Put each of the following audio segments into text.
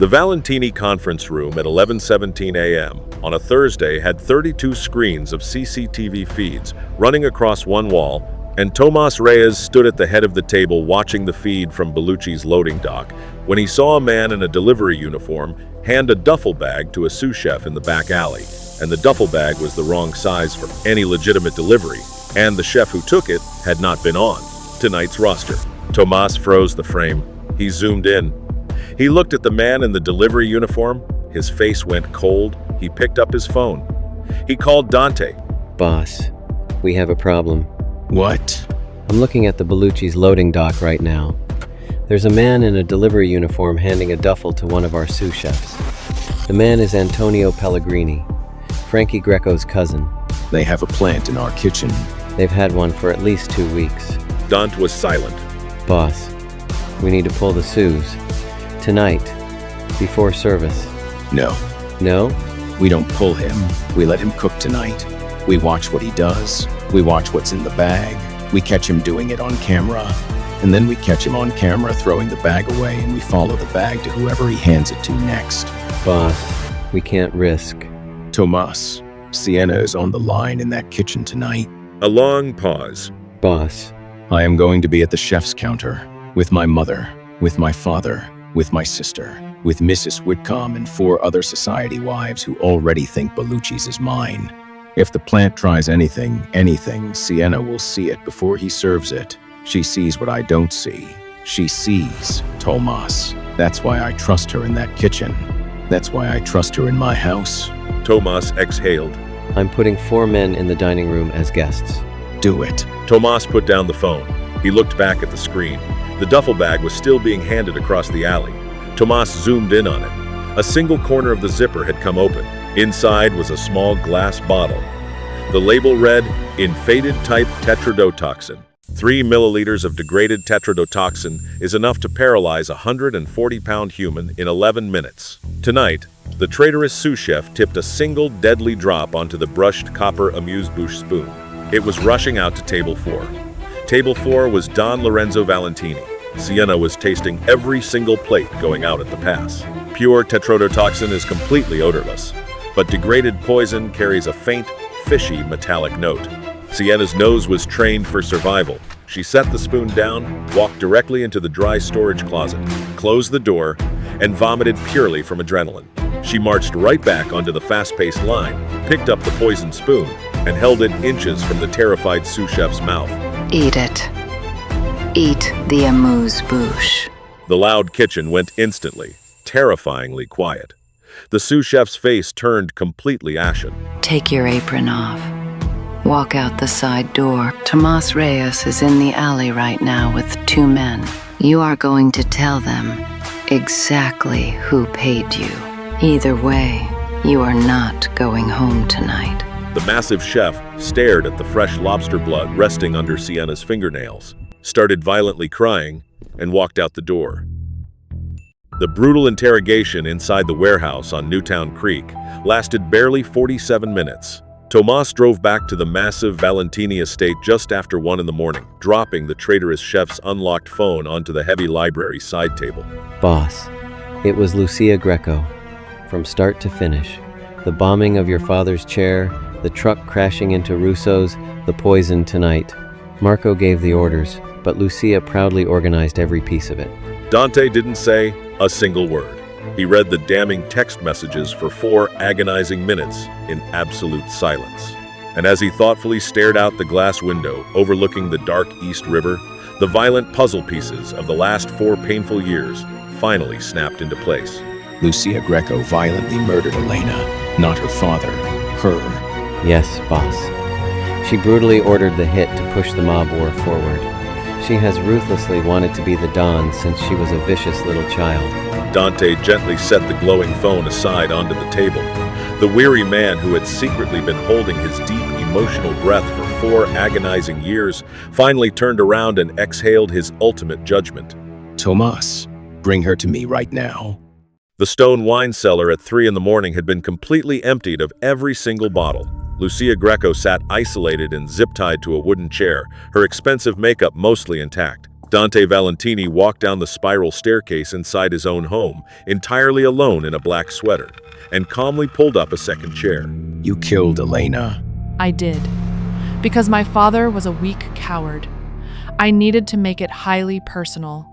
The Valentini conference room at 11:17 a.m. on a Thursday had 32 screens of CCTV feeds running across one wall, and Tomas Reyes stood at the head of the table watching the feed from Beluchi's loading dock when he saw a man in a delivery uniform hand a duffel bag to a sous chef in the back alley, and the duffel bag was the wrong size for any legitimate delivery, and the chef who took it had not been on tonight's roster. Tomas froze the frame. He zoomed in. He looked at the man in the delivery uniform. His face went cold. He picked up his phone. He called Dante. Boss, we have a problem. What? I'm looking at the Beluchi's loading dock right now. There's a man in a delivery uniform handing a duffel to one of our sous chefs. The man is Antonio Pellegrini, Frankie Greco's cousin. They have a plant in our kitchen. They've had one for at least 2 weeks. Dante was silent. Boss, we need to pull the sous. Tonight, before service. No, No? we don't pull him. We let him cook tonight. We watch what he does. We watch what's in the bag. We catch him doing it on camera. And then we catch him on camera throwing the bag away, and we follow the bag to whoever he hands it to next. Boss, we can't risk. Tomas, Sienna is on the line in that kitchen tonight. A long pause. Boss, I am going to be at the chef's counter with my mother, with my father, with my sister, with Mrs. Whitcomb and 4 other society wives who already think Beluchi's is mine. If the plant tries anything, Sienna will see it before he serves it. She sees what I don't see. She sees Tomas. That's why I trust her in that kitchen. That's why I trust her in my house. Tomas exhaled. I'm putting 4 men in the dining room as guests. Do it. Tomas put down the phone. He looked back at the screen. The duffel bag was still being handed across the alley. Tomas zoomed in on it. A single corner of the zipper had come open. Inside was a small glass bottle. The label read, "In faded type tetrodotoxin. 3 milliliters of degraded tetrodotoxin is enough to paralyze a 140-pound human in 11 minutes. Tonight, the traitorous sous chef tipped a single deadly drop onto the brushed copper amuse-bouche spoon. It was rushing out to table 4. Table 4 was Don Lorenzo Valentini. Sienna was tasting every single plate going out at the pass. Pure tetrodotoxin is completely odorless, but degraded poison carries a faint, fishy, metallic note. Sienna's nose was trained for survival. She set the spoon down, walked directly into the dry storage closet, closed the door, and vomited purely from adrenaline. She marched right back onto the fast-paced line, picked up the poisoned spoon, and held it inches from the terrified sous chef's mouth. Eat it. Eat the amuse-bouche. The loud kitchen went instantly, terrifyingly quiet. The sous chef's face turned completely ashen. Take your apron off. Walk out the side door. Tomas Reyes is in the alley right now with 2 men. You are going to tell them exactly who paid you. Either way, you are not going home tonight. The massive chef stared at the fresh lobster blood resting under Sienna's fingernails, started violently crying, and walked out the door. The brutal interrogation inside the warehouse on Newtown Creek lasted barely 47 minutes. Tomas drove back to the massive Valentini estate just after 1 in the morning, dropping the traitorous chef's unlocked phone onto the heavy library side table. Boss, it was Lucia Greco. From start to finish. The bombing of your father's chair, the truck crashing into Russo's, the poison tonight. Marco gave the orders, but Lucia proudly organized every piece of it. Dante didn't say a single word. He read the damning text messages for 4 agonizing minutes in absolute silence. And as he thoughtfully stared out the glass window overlooking the dark East River, the violent puzzle pieces of the last 4 painful years finally snapped into place. Lucia Greco violently murdered Elena, not her father, her. Yes, boss. She brutally ordered the hit to push the mob war forward. She has ruthlessly wanted to be the Don since she was a vicious little child. Dante gently set the glowing phone aside onto the table. The weary man who had secretly been holding his deep emotional breath for 4 agonizing years finally turned around and exhaled his ultimate judgment. Tomas, bring her to me right now. The stone wine cellar at 3 in the morning had been completely emptied of every single bottle. Lucia Greco sat isolated and zip-tied to a wooden chair, her expensive makeup mostly intact. Dante Valentini walked down the spiral staircase inside his own home, entirely alone in a black sweater, and calmly pulled up a second chair. You killed Elena. I did. Because my father was a weak coward. I needed to make it highly personal.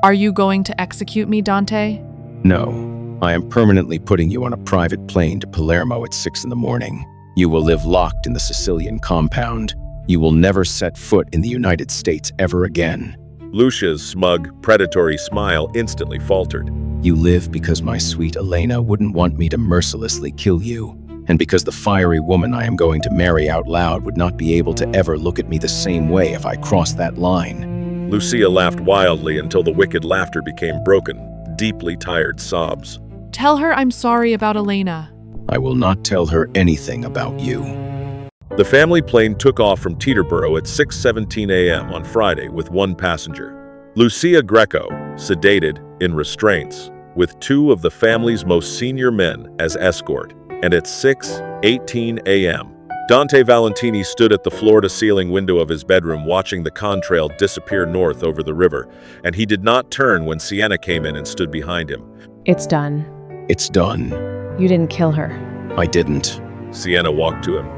Are you going to execute me, Dante? No, I am permanently putting you on a private plane to Palermo at 6 in the morning. You will live locked in the Sicilian compound. You will never set foot in the United States ever again. Lucia's smug, predatory smile instantly faltered. You live because my sweet Elena wouldn't want me to mercilessly kill you, and because the fiery woman I am going to marry out loud would not be able to ever look at me the same way if I crossed that line. Lucia laughed wildly until the wicked laughter became broken, deeply tired sobs. Tell her I'm sorry about Elena. I will not tell her anything about you. The family plane took off from Teterboro at 6:17 a.m. on Friday with one passenger, Lucia Greco, sedated, in restraints, with two of the family's most senior men as escort, and at 6:18 a.m., Dante Valentini stood at the floor-to-ceiling window of his bedroom watching the contrail disappear north over the river, and he did not turn when Sienna came in and stood behind him. It's done. It's done. You didn't kill her. I didn't. Sienna walked to him.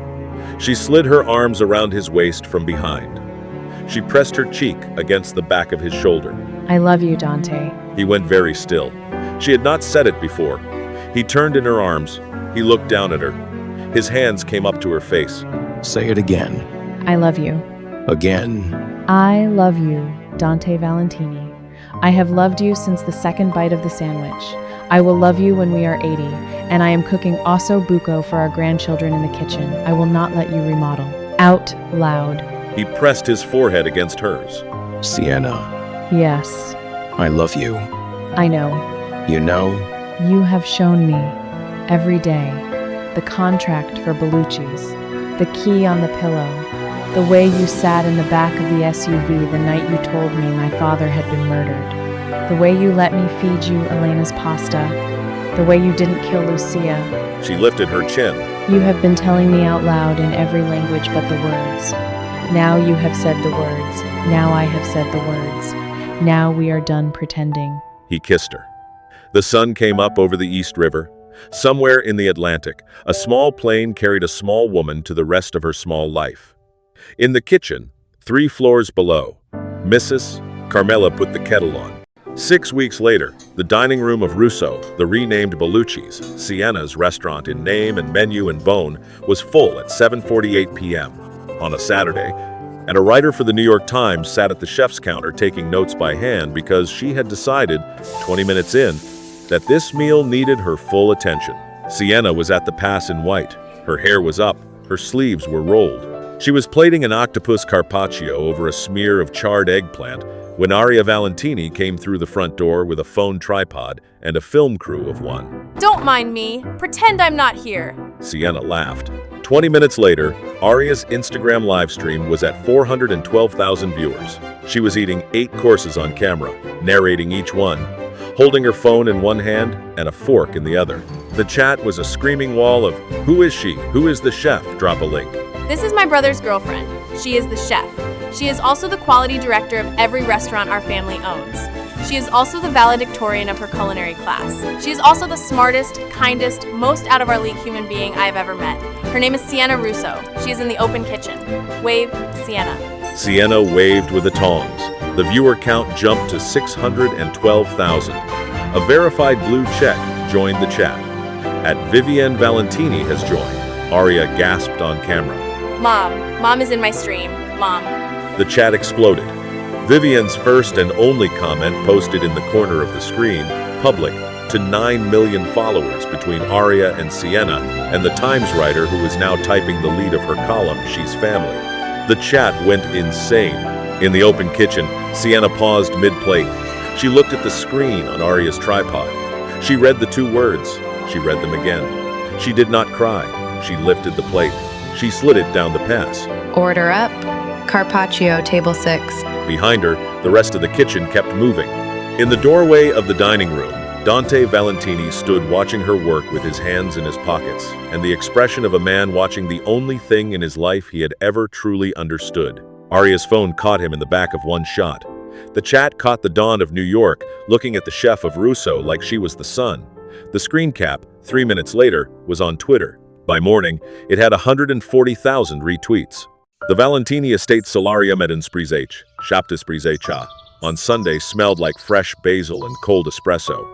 She slid her arms around his waist from behind. She pressed her cheek against the back of his shoulder. I love you, Dante. He went very still. She had not said it before. He turned in her arms. He looked down at her. His hands came up to her face. Say it again. I love you. Again. I love you, Dante Valentini. I have loved you since the second bite of the sandwich. I will love you when we are 80, and I am cooking osso buco for our grandchildren in the kitchen. I will not let you remodel. Out loud. He pressed his forehead against hers. Sienna, Yes, I love you. I know. You know, You have shown me, every day, the contract for Beluchi's, the key on the pillow, the way you sat in the back of the SUV the night you told me my father had been murdered, the way you let me feed you Elena's pasta, the way you didn't kill Lucia. She lifted her chin. You have been telling me out loud in every language but the words. Now you have said the words. Now I have said the words. Now we are done pretending. He kissed her. The sun came up over the East River. Somewhere in the Atlantic, a small plane carried a small woman to the rest of her small life. In the kitchen, 3 floors below, Mrs. Carmela put the kettle on. 6 weeks later, the dining room of Russo, the renamed Beluchi's, Sienna's restaurant in name and menu and bone, was full at 7:48 p.m. on a Saturday, and a writer for the New York Times sat at the chef's counter taking notes by hand because she had decided, 20 minutes in, that this meal needed her full attention. Sienna was at the pass in white. Her hair was up, her sleeves were rolled. She was plating an octopus carpaccio over a smear of charred eggplant when Aria Valentini came through the front door with a phone tripod and a film crew of one. Don't mind me. Pretend I'm not here. Sienna laughed. 20 minutes later, Aria's Instagram livestream was at 412,000 viewers. She was eating 8 courses on camera, narrating each one, holding her phone in one hand and a fork in the other. The chat was a screaming wall of, "Who is she? Who is the chef? Drop a link." This is my brother's girlfriend. She is the chef. She is also the quality director of every restaurant our family owns. She is also the valedictorian of her culinary class. She is also the smartest, kindest, most out-of-our-league human being I have ever met. Her name is Sienna Russo. She is in the open kitchen. Wave, Sienna. Sienna waved with the tongs. The viewer count jumped to 612,000. A verified blue check joined the chat. At Vivienne Valentini has joined. Aria gasped on camera. Mom is in my stream. Mom. The chat exploded. Vivienne's first and only comment posted in the corner of the screen, public, to 9 million followers between Aria and Sienna, and the Times writer who is now typing the lead of her column, She's Family. The chat went insane. In the open kitchen, Sienna paused mid-plate. She looked at the screen on Aria's tripod. She read the 2 words. She read them again. She did not cry. She lifted the plate. She slid it down the pass. Order up. Carpaccio, table 6. Behind her, the rest of the kitchen kept moving. In the doorway of the dining room, Dante Valentini stood watching her work with his hands in his pockets, and the expression of a man watching the only thing in his life he had ever truly understood. Aria's phone caught him in the back of one shot. The chat caught the Dawn of New York looking at the chef of Russo like she was the sun. The screen cap, 3 minutes later, was on Twitter. By morning, it had 140,000 retweets. The Valentini estate solarium at Insprizeche, Shaptisprizecha, on Sunday smelled like fresh basil and cold espresso.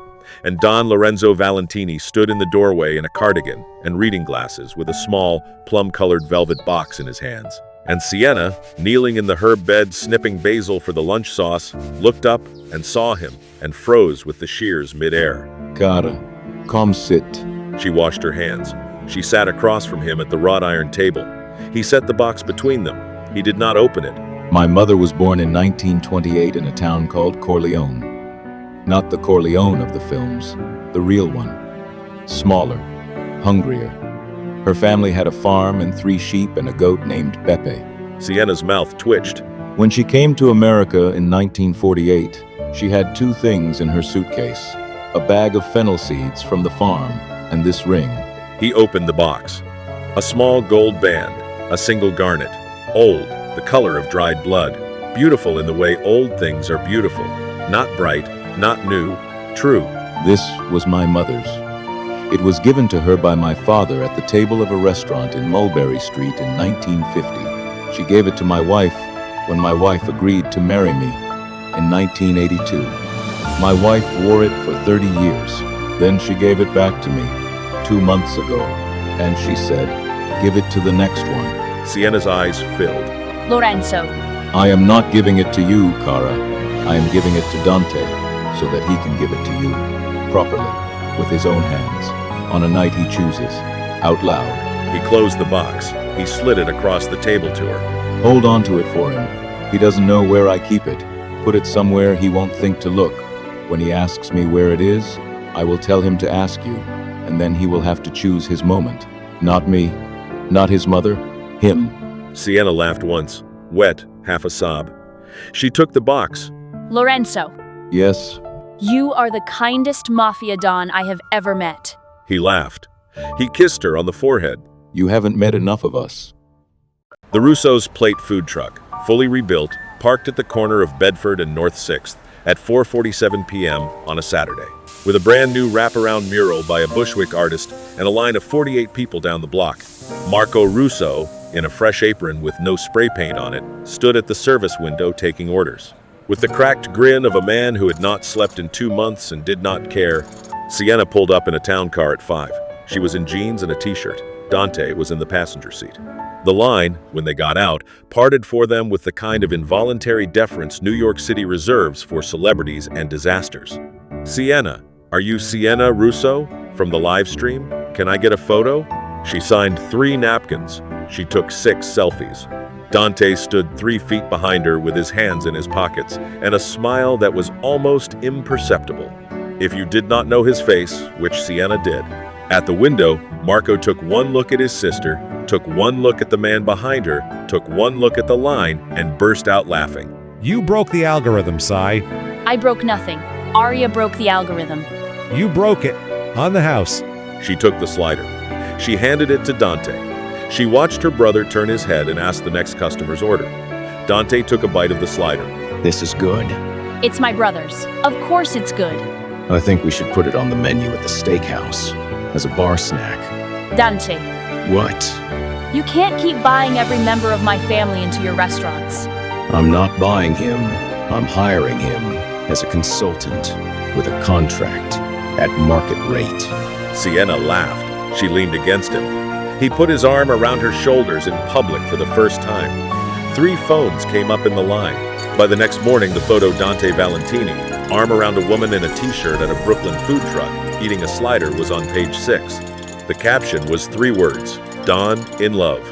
And Don Lorenzo Valentini stood in the doorway in a cardigan and reading glasses with a small, plum-colored velvet box in his hands. And Sienna, kneeling in the herb bed snipping basil for the lunch sauce, looked up and saw him and froze with the shears mid-air. Cara, come sit. She washed her hands. She sat across from him at the wrought iron table. He set the box between them. He did not open it. My mother was born in 1928 in a town called Corleone. Not the Corleone of the films, the real one. Smaller, hungrier. Her family had a farm and 3 sheep and a goat named Pepe. Sienna's mouth twitched. When she came to America in 1948, she had 2 things in her suitcase: a bag of fennel seeds from the farm and this ring. He opened the box. A small gold band, a single garnet. Old, the color of dried blood. Beautiful in the way old things are beautiful. Not bright, not new, true. This was my mother's. It was given to her by my father at the table of a restaurant in Mulberry Street in 1950. She gave it to my wife when my wife agreed to marry me in 1982. My wife wore it for 30 years. Then she gave it back to me 2 months ago, and she said, "Give it to the next one." Sienna's eyes filled. Lorenzo. I am not giving it to you, Cara. I am giving it to Dante, so that he can give it to you, properly, with his own hands, on a night he chooses, out loud. He closed the box. He slid it across the table to her. Hold on to it for him. He doesn't know where I keep it. Put it somewhere he won't think to look. When he asks me where it is, I will tell him to ask you, and then he will have to choose his moment. Not me, not his mother, him. Sienna laughed once, wet, half a sob. She took the box. Lorenzo. Yes? You are the kindest Mafia Don I have ever met. He laughed. He kissed her on the forehead. You haven't met enough of us. The Russo's plate food truck, fully rebuilt, parked at the corner of Bedford and North 6th at 4:47 p.m. on a Saturday, with a brand new wraparound mural by a Bushwick artist and a line of 48 people down the block. Marco Russo, in a fresh apron with no spray paint on it, stood at the service window taking orders. With the cracked grin of a man who had not slept in 2 months and did not care, Sienna pulled up in a town car at 5. She was in jeans and a t-shirt. Dante was in the passenger seat. The line, when they got out, parted for them with the kind of involuntary deference New York City reserves for celebrities and disasters. Sienna, are you Sienna Russo from the live stream? Can I get a photo? She signed 3 napkins. She took 6 selfies. Dante stood 3 feet behind her with his hands in his pockets and a smile that was almost imperceptible. If you did not know his face, which Sienna did. At the window, Marco took 1 look at his sister, took 1 look at the man behind her, took 1 look at the line, and burst out laughing. You broke the algorithm, Sai. I broke nothing. Arya broke the algorithm. You broke it. On the house. She took the slider. She handed it to Dante. She watched her brother turn his head and ask the next customer's order. Dante took a bite of the slider. This is good. It's my brother's. Of course it's good. I think we should put it on the menu at the steakhouse, as a bar snack. Dante. What? You can't keep buying every member of my family into your restaurants. I'm not buying him. I'm hiring him as a consultant with a contract at market rate. Sienna laughed. She leaned against him. He put his arm around her shoulders in public for the first time. 3 phones came up in the line. By the next morning, the photo Dante Valentini, arm around a woman in a t-shirt at a Brooklyn food truck, eating a slider, was on page 6. The caption was 3 words, Don in love.